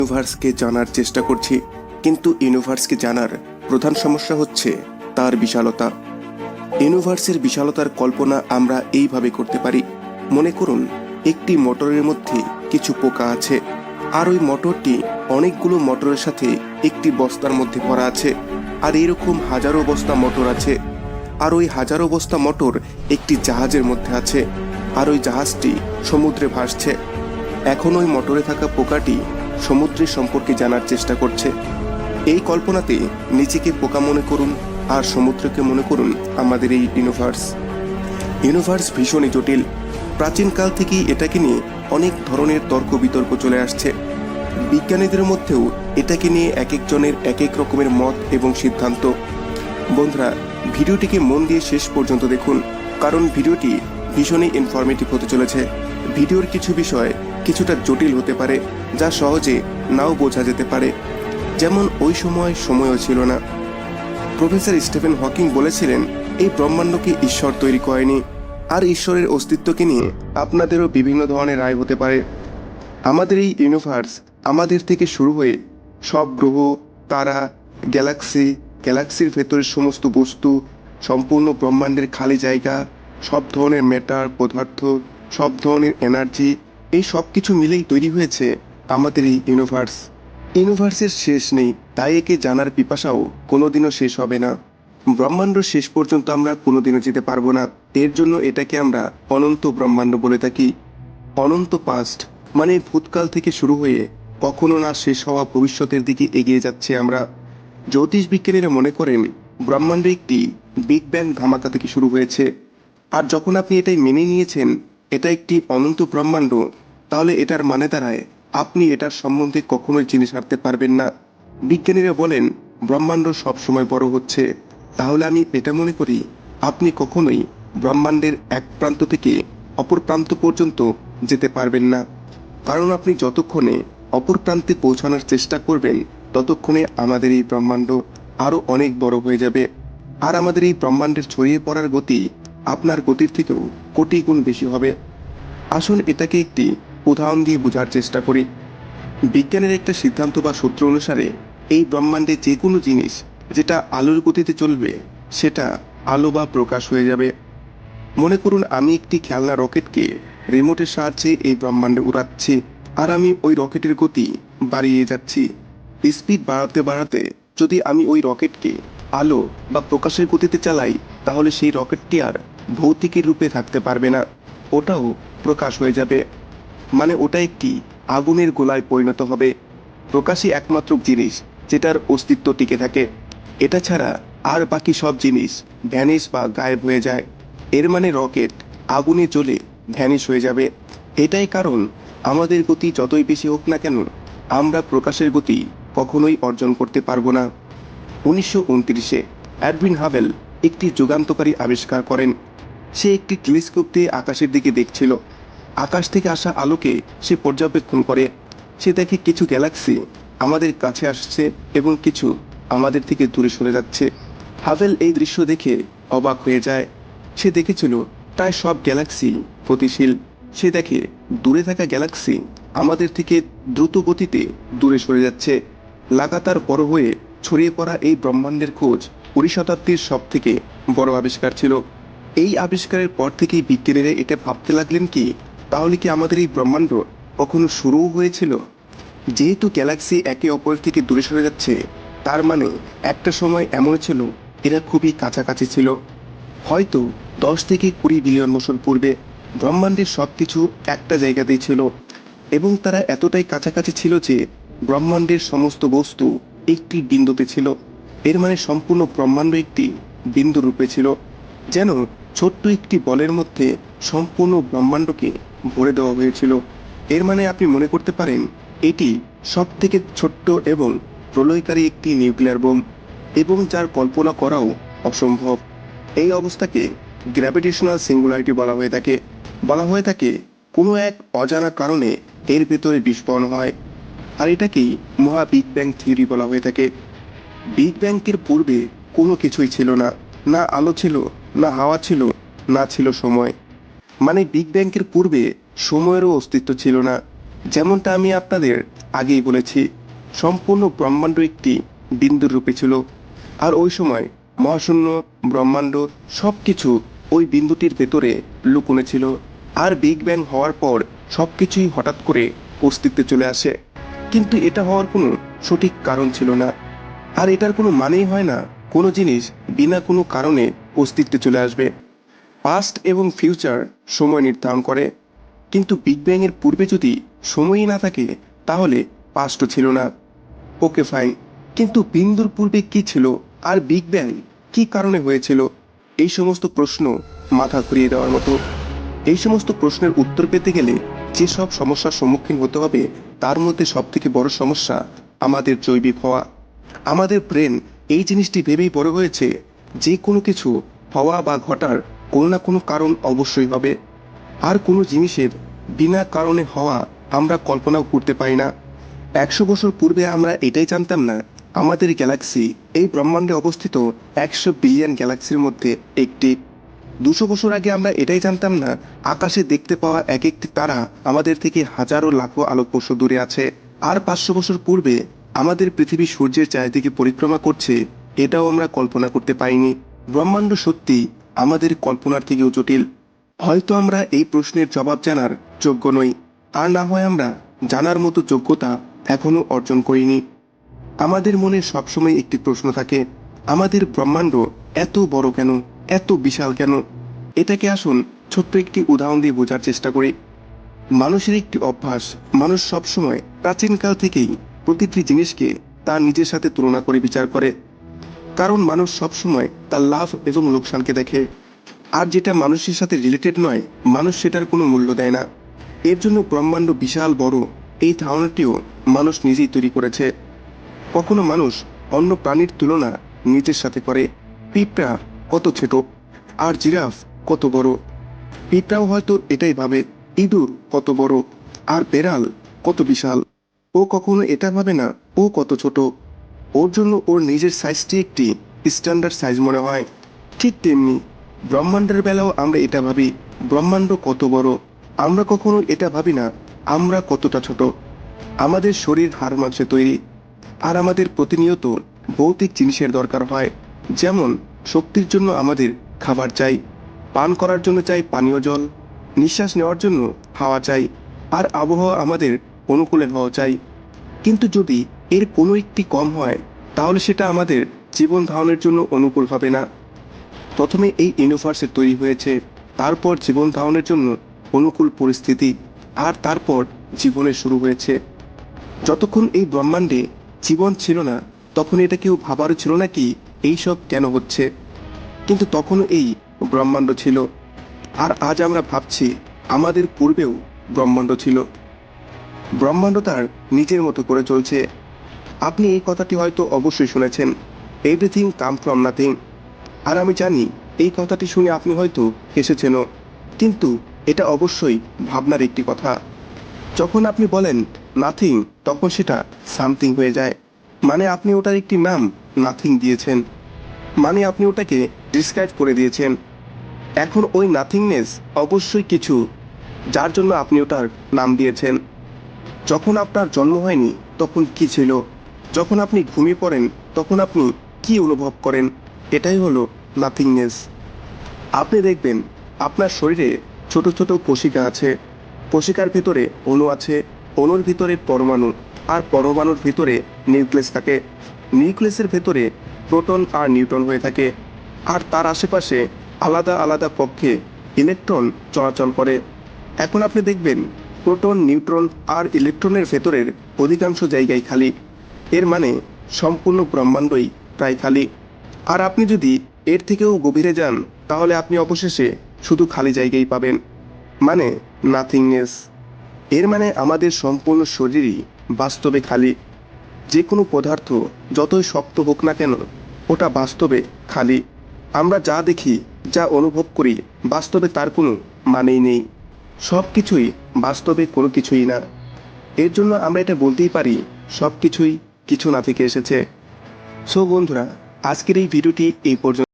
ইউনিভার্সকে জানার চেষ্টা করছি, কিন্তু ইউনিভার্সকে জানার প্রধান সমস্যা হচ্ছে তার বিশালতা। ইউনিভার্সের বিশালতার কল্পনা আমরা এইভাবে করতে পারি। মনে করুন একটি মোটরের মধ্যে কিছু পোকা আছে, আর ওই মোটরটি অনেকগুলো মোটরের সাথে একটি বস্তার মধ্যে ভরা আছে, আর এরকম হাজারো বস্তা মোটর আছে, আর ওই হাজারো বস্তা মোটর একটি জাহাজের মধ্যে আছে, আর ওই জাহাজটি সমুদ্রে ভাসছে। এখন ওই মোটরে থাকা পোকাটি সমুদ্রের সম্পর্কে জানার চেষ্টা করছে। এই কল্পনাতে নিজেকে পোকা মনে করুন, আর সমুদ্রকে মনে করুন আমাদের এই ইউনিভার্স। ইউনিভার্স ভীষণই জটিল। প্রাচীনকাল থেকেই এটাকে নিয়ে অনেক ধরনের তর্ক বিতর্ক চলে আসছে। বিজ্ঞানীদের মধ্যেও এটাকে নিয়ে এক একজনের এক এক রকমের মত এবং সিদ্ধান্ত। বন্ধুরা, ভিডিওটিকে মন দিয়ে শেষ পর্যন্ত দেখুন, কারণ ভিডিওটি ভীষণই ইনফরমেটিভ হতে চলেছে। ভিডিওর কিছু বিষয় কিছুটা জটিল হতে পারে, যা সহজে নাও বোঝা যেতে পারে। যেমন ওই সময়ও ছিল না। প্রফেসর স্টিফেন হকিং বলেছিলেন এই ব্রহ্মাণ্ডকে ঈশ্বর তৈরি করেনি। আর ঈশ্বরের অস্তিত্বকে নিয়ে আপনাদেরও বিভিন্ন ধরনের রায় হতে পারে। আমাদের এই ইউনিভার্স আমাদের থেকে শুরু হয়ে সব গ্রহ, তারা, গ্যালাক্সির ভেতরের সমস্ত বস্তু, সম্পূর্ণ ব্রহ্মাণ্ডের খালি জায়গা, সব ধরনের ম্যাটার পদার্থ, সব ধরনের এনার্জি, এই সব কিছু মিলেই তৈরি হয়েছে আমাদের এই ইউনিভার্স। ইউনিভার্সের শেষ নেই, তাই একে জানার পিপাসাও কোনোদিনও শেষ হবে না। ব্রহ্মাণ্ড শেষ পর্যন্ত আমরা কোনোদিনও যেতে পারবো না। এর জন্য এটাকে আমরা অনন্ত ব্রহ্মাণ্ড বলে থাকি। অনন্ত পাস্ট মানে ভূতকাল থেকে শুরু হয়ে কখনো না শেষ হওয়া ভবিষ্যতের দিকে এগিয়ে যাচ্ছে আমরা। জ্যোতিষ বিজ্ঞানীরা মনে করেন ব্রহ্মাণ্ড একটি বিগ ব্যাং ধামাকা থেকে শুরু হয়েছে। আর যখন আপনি এটাই মেনে নিয়েছেন এটা একটি অনন্ত ব্রহ্মাণ্ড, তাহলে এটার মানে দাঁড়ায় আপনি এটার সম্বন্ধে কখনোই জেনে সারতে পারবেন না। বিজ্ঞানীরা বলেন ব্রহ্মাণ্ড সবসময় বড় হচ্ছে। তাহলে আমি এটা মনে করি আপনি কখনোই ব্রহ্মাণ্ডের এক প্রান্ত থেকে অপর প্রান্ত পর্যন্ত যেতে পারবেন না, কারণ আপনি যতক্ষণে অপর প্রান্তে পৌঁছানোর চেষ্টা করবেন ততক্ষণে আমাদের এই ব্রহ্মাণ্ড আরও অনেক বড় হয়ে যাবে। আর আমাদের এই ব্রহ্মাণ্ডের ছড়িয়ে পড়ার গতি আপনার গতির থেকেও কোটি গুণ বেশি হবে। আসুন এটাকে একটি উদাহরণ দিয়ে বোঝার চেষ্টা করি। বিজ্ঞানের একটা সিদ্ধান্ত বা সূত্র অনুসারে এই ব্রহ্মাণ্ডে যে কোনো জিনিস যেটা আলোর গতিতে চলবে সেটা আলো বা প্রকাশ হয়ে যাবে। মনে করুন আমি একটি খেলনা রকেটকে রিমোটের সাহায্যে এই ব্রহ্মাণ্ডে উড়াচ্ছি, আর আমি ওই রকেটের গতি বাড়িয়ে যাচ্ছি। স্পিড বাড়াতে বাড়াতে যদি আমি ওই রকেটকে আলো বা প্রকাশের গতিতে চালাই, তাহলে সেই রকেটটি আর ভৌতিকের রূপে থাকতে পারবে না, ওটাও প্রকাশ হয়ে যাবে। মানে ওটা একটি আগুনের গোলায় পরিণত হবে। প্রকাশই একমাত্র জিনিস যেটার অস্তিত্ব টিকে থাকে। এটা ছাড়া আর বাকি সব জিনিস ভ্যানিশ বা গায়েব হয়ে যায়। এর মানে রকেট আগুনে জ্বলে ভ্যানিশ হয়ে যাবে। এটাই কারণ আমাদের গতি যতই বেশি হোক না কেন, আমরা প্রকাশের গতি কখনোই অর্জন করতে পারবো না। 1929-এ এডউইন হাবেল একটি যুগান্তকারী আবিষ্কার করেন। সে একটি টেলিস্কোপ দিয়ে আকাশের দিকে দেখছিল। আকাশ থেকে আসা আলোকে সে পর্যবেক্ষণ করে। সে দেখে কিছু গ্যালাক্সি আমাদের কাছে আসছে এবং কিছু আমাদের থেকে দূরে সরে যাচ্ছে। হাবেল এই দৃশ্য দেখে অবাক হয়ে যায়। সে দেখেছিল প্রায় সব গ্যালাক্সি গতিশীল। সে দেখে দূরে থাকা গ্যালাক্সি আমাদের থেকে দ্রুত গতিতে দূরে সরে যাচ্ছে। লাগাতার বড় হয়ে ছড়িয়ে পড়া এই ব্রহ্মাণ্ডের খোঁজ 20 শতাব্দীর সব থেকে বড় আবিষ্কার ছিল। এই আবিষ্কারের পর থেকেই বিজ্ঞানীরা এটা ভাবতে লাগলেন কি, তাহলে কি আমাদের এই ব্রহ্মাণ্ড কখনো শুরুও হয়েছিল? যেহেতু গ্যালাক্সি একে অপরের থেকে দূরে সরে যাচ্ছে, তার মানে একটা সময় এমন ছিল এরা খুবই কাছাকাছি ছিল। হয়তো 10 থেকে 20 বিলিয়ন বছর পূর্বে ব্রহ্মাণ্ডের সব কিছু একটা জায়গাতেই ছিল, এবং তারা এতটাই কাছাকাছি ছিল যে ব্রহ্মাণ্ডের সমস্ত বস্তু একটি বিন্দুতে ছিল। এর মানে সম্পূর্ণ ব্রহ্মাণ্ড একটি বিন্দু রূপে ছিল, যেন ছোট্ট একটি বলের মধ্যে সম্পূর্ণ ব্রহ্মাণ্ডকে ভরে দেওয়া হয়েছিল। এর মানে আপনি মনে করতে পারেন এটি সব থেকে ছোট্ট এবং প্রলয়কারী একটি নিউক্লিয়ার বোম, এবং যার কল্পনা করাও অসম্ভব। এই অবস্থাকে গ্র্যাভিটেশনাল সিঙ্গুলারিটি বলা হয়ে থাকে কোনো এক অজানা কারণে এর ভেতরে বিস্ফোরণ হয়। আর এটাকেই মহা বিগ ব্যাং থিওরি বলা হয়ে থাকে। বিগ ব্যাংকের পূর্বে কোনো কিছুই ছিল না। না আলো ছিল, না হাওয়া ছিল, না ছিল সময়। মানে বিগ ব্যাংকের পূর্বে সময়েরও অস্তিত্ব ছিল না। যেমনটা আমি আপনাদের আগেই বলেছি, সম্পূর্ণ ব্রহ্মাণ্ড একটি বিন্দুর রূপে ছিল। আর ওই সময় মহাশূন্য, ব্রহ্মাণ্ড সব কিছু ওই বিন্দুটির ভেতরে লুকোনো ছিল। আর বিগ ব্যাং হওয়ার পর সব কিছুই হঠাৎ করে অস্তিত্বে চলে আসে। কিন্তু এটা হওয়ার কোনো সঠিক কারণ ছিল না। আর এটার কোনো মানেই হয় না কোনো জিনিস বিনা কোনো কারণে অস্তিত্বে চলে আসবে। পাস্ট এবং ফিউচার সময় নির্ধারণ করে, কিন্তু বিগ ব্যাং এর পূর্বে যদি সময়ই না থাকে তাহলে পাস্টও ছিল না। ওকে ফাইন, কিন্তু বিন্দুর পূর্বে কি ছিল আর বিগ ব্যাং কি কারণে হয়েছিল? এই সমস্ত প্রশ্ন মাথা ঘুরিয়ে দেওয়ার মতো। এই সমস্ত প্রশ্নের উত্তর পেতে গেলে যেসব সমস্যার সম্মুখীন হতে হবে তার মধ্যে সবথেকে বড় সমস্যা আমাদের জৈবিক হওয়া। আমাদের ব্রেন এই জিনিসটি ভেবেই বড় হয়েছে যে কোনো কিছু হওয়া বা ঘটার কোনো না কোনো কারণ অবশ্যই হবে। আর কোনো জিনিসের বিনা কারণে হওয়া আমরা কল্পনাও করতে পারি না। 100 বছর পূর্বে আমরা এটাই জানতাম না আমাদের গ্যালাক্সি এই ব্রহ্মাণ্ডে অবস্থিত 100 বিলিয়ন গ্যালাক্সির মধ্যে একটি। 200 বছর আগে আমরা এটাই জানতাম না আকাশে দেখতে পাওয়া এক একটি তারা আমাদের থেকে হাজারো লাখো আলোকবর্ষ দূরে আছে। আর 500 বছর পূর্বে আমাদের পৃথিবী সূর্যের চারিদিকে পরিক্রমা করছে, এটাও আমরা কল্পনা করতে পারিনি। ব্রহ্মাণ্ড সত্যি আমাদের কল্পনার থেকেও জটিল। হয়তো আমরা এই প্রশ্নের জবাব জানার যোগ্য নই, আর না হয় আমরা জানার মতো যোগ্যতা এখনো অর্জন করিনি। আমাদের মনে সবসময় একটি প্রশ্ন থাকে, আমাদের ব্রহ্মাণ্ড এত বড় কেন, এত বিশাল কেন? এটাকে আসুন ছোট্ট একটি উদাহরণ দিয়ে বোঝার চেষ্টা করি। মানুষের একটি অভ্যাস, মানুষ সবসময় প্রাচীনকাল থেকেই প্রতিটি জিনিসকে তার নিজের সাথে তুলনা করে বিচার করে। কারণ মানুষ সবসময় তার লাভ এবং লোকসানকে দেখে। আর যেটা মানুষের সাথে রিলেটেড নয়, মানুষ সেটার কোনো মূল্য দেয় না। এর জন্য ব্রহ্মাণ্ড বিশাল বড় এই ধারণাটিও মানুষ নিজেই তৈরি করেছে। কখনো মানুষ অন্য প্রাণীর তুলনা নিজের সাথে করে। পিঁপড়া কত ছোট আর জিরাফ কত বড়। পিঁপড়াও হয়তো এটাই ভাবে ইঁদুর কত বড় আর বেড়াল কত বিশাল। ও কখনো এটা ভাবে না ও কত ছোট। ওর জন্য ওর নিজের সাইজটি একটি স্ট্যান্ডার্ড সাইজ মনে হয়। ঠিক তেমনি ব্রহ্মাণ্ডের বেলাও আমরা এটা ভাবি ব্রহ্মাণ্ড কত বড়। আমরা কখনো এটা ভাবি না আমরা কতটা ছোট। আমাদের শরীর হাড় মাংসে তৈরি, আর আমাদের প্রতিনিয়ত ভৌতিক জিনিসের দরকার হয়। যেমন শক্তির জন্য আমাদের খাবার চাই, পান করার জন্য চাই পানীয় জল, নিঃশ্বাস নেওয়ার জন্য হাওয়া চাই, আর আবহাওয়া আমাদের অনুকূলে হওয়া চাই। কিন্তু যদি এর কোনো একটি কম হয় তাহলে সেটা আমাদের জীবন ধারণের জন্য অনুকূল হবে না। প্রথমে এই ইউনিভার্সের তৈরি হয়েছে, তারপর জীবন ধারণের জন্য অনুকূল পরিস্থিতি, আর তারপর জীবনের শুরু হয়েছে। যতক্ষণ এই ব্রহ্মাণ্ডে জীবন ছিল না তখন এটা কেউ ভাবারও ছিল না কি এইসব কেন হচ্ছে। কিন্তু তখনও এই ব্রহ্মাণ্ড ছিল। আর আজ আমরা ভাবছি আমাদের পূর্বেও ব্রহ্মাণ্ড ছিল। ব্রহ্মাণ্ড তার নিজের মতো করে চলছে। আপনি এই কথাটি হয়তো অবশ্যই শুনেছেন, এভরিথিং কাম ফ্রম নাথিং। আর আমি জানি এই কথাটি শুনে আপনি হয়তো হেসেছেনও, কিন্তু এটা অবশ্যই ভাবনার একটি কথা। যখন আপনি বলেন নাথিং তখন সেটা সামথিং হয়ে যায়। মানে আপনি ওটার একটি নাম নাথিং দিয়েছেন, মানে আপনি ওটাকে ডিসক্রাইব করে দিয়েছেন। এখন ওই নাথিংনেস অবশ্যই কিছু, যার জন্য আপনি ওটার নাম দিয়েছেন। যখন আপনার জন্ম হয়নি তখন কি ছিল, যখন আপনি ঘুমিয়ে পড়েন তখন আপনি কি অনুভব করেন, এটাই হলো নাথিংনেস। আপনি দেখবেন আপনার শরীরে ছোট ছোট কোশিকা আছে, কোশিকার ভিতরে অণু আছে, অণুর ভিতরে পরমাণু, আর পরমাণুর ভিতরে নিউক্লিয়াস থাকে। নিউক্লিয়াসের ভেতরে প্রোটন আর নিউট্রন হয়ে থাকে, আর তার আশেপাশে আলাদা আলাদা কক্ষে ইলেকট্রন চলাচল করে। এখন আপনি দেখবেন প্রোটন, নিউট্রন আর ইলেকট্রনের ভেতরের অধিকাংশ জায়গায় খালি। এর মানে সম্পূর্ণ ব্রহ্মাণ্ডই প্রায় খালি। আর আপনি যদি এর থেকেও গভীরে যান তাহলে আপনি অবশেষে শুধু খালি জায়গায় পাবেন, মানে নাথিংনেস। এর মানে আমাদের সম্পূর্ণ শরীরই বাস্তবে খালি। যে কোনো পদার্থ যতই শক্ত হোক না কেন ওটা বাস্তবে খালি। আমরা যা দেখি, যা অনুভব করি, বাস্তবে তার কোনো মানেই নেই। সব কিছুই বাস্তবে কোনো কিছুই না। এর জন্য আমরা এটা বলতেই পারি সব কিছুই কিছু না থেকে এসেছে। সো বন্ধুরা, আজকের এই ভিডিওটি এই পর্যন্ত।